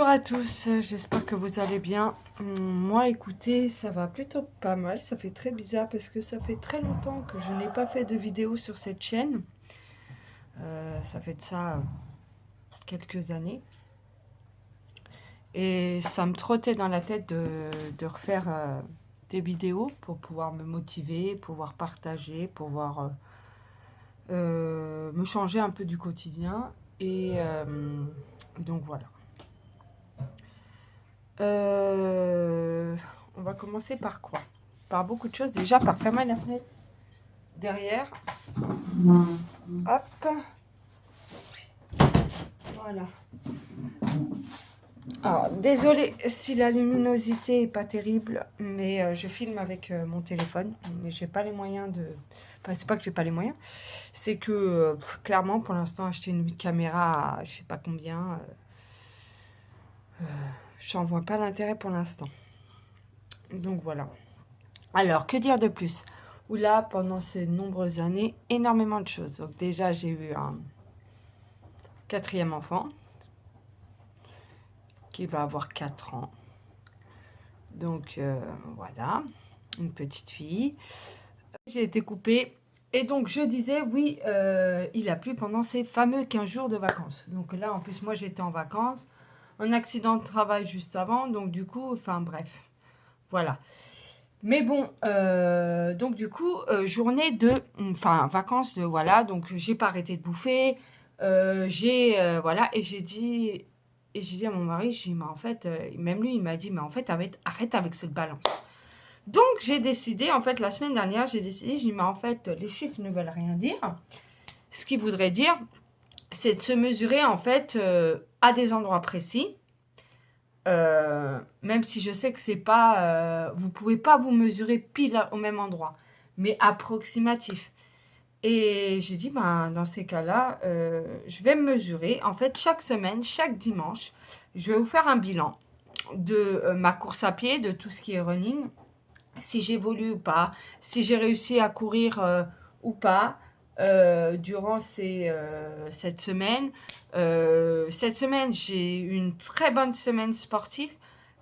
Bonjour à tous, j'espère que vous allez bien. Moi, écoutez, ça va plutôt pas mal. Ça fait très bizarre parce que ça fait très longtemps que je n'ai pas fait de vidéo sur cette chaîne. Ça fait de ça quelques années. Et ça me trottait dans la tête de refaire des vidéos pour pouvoir me motiver, pouvoir partager, pouvoir me changer un peu du quotidien. Et donc voilà. On va commencer par quoi? Par beaucoup de choses. Déjà, par fermer la fenêtre derrière. Hop. Voilà. Alors, désolée si la luminosité est pas terrible, mais je filme avec mon téléphone. Mais j'ai pas les moyens de... Enfin, c'est pas que j'ai pas les moyens. C'est que, clairement, pour l'instant, acheter une caméra à je sais pas combien... j'en vois pas l'intérêt pour l'instant. Donc, voilà. Alors, que dire de plus? Oula, pendant ces nombreuses années, énormément de choses. Donc déjà, j'ai eu un 4e enfant qui va avoir 4 ans. Donc voilà, une petite fille. J'ai été coupée. Et donc, je disais, oui, il a plu pendant ces fameux 15 jours de vacances. Donc là, en plus, moi, j'étais en vacances. Un accident de travail juste avant. Donc du coup, enfin bref, voilà. Mais bon, donc du coup, journée de, enfin vacances, voilà, donc j'ai pas arrêté de bouffer, voilà, et j'ai dit à mon mari, j'ai dit, mais en fait, même lui, il m'a dit, mais en fait, arrête avec cette balance. Donc j'ai décidé, en fait, la semaine dernière, j'ai décidé, j'ai dit, mais en fait, les chiffres ne veulent rien dire. Ce qui voudrait dire, c'est de se mesurer, en fait, à des endroits précis. Même si je sais que c'est pas, vous pouvez pas vous mesurer pile au même endroit, mais approximatif. Et j'ai dit, ben, dans ces cas-là, je vais me mesurer. En fait, chaque semaine, chaque dimanche, je vais vous faire un bilan de ma course à pied, de tout ce qui est running, si j'évolue ou pas, si j'ai réussi à courir ou pas durant cette semaine. Cette semaine, j'ai eu une très bonne semaine sportive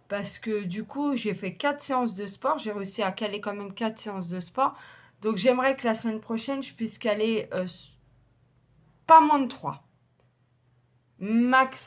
parce que du coup, j'ai fait 4 séances de sport. J'ai réussi à caler quand même 4 séances de sport. Donc, j'aimerais que la semaine prochaine, je puisse caler pas moins de 3. Max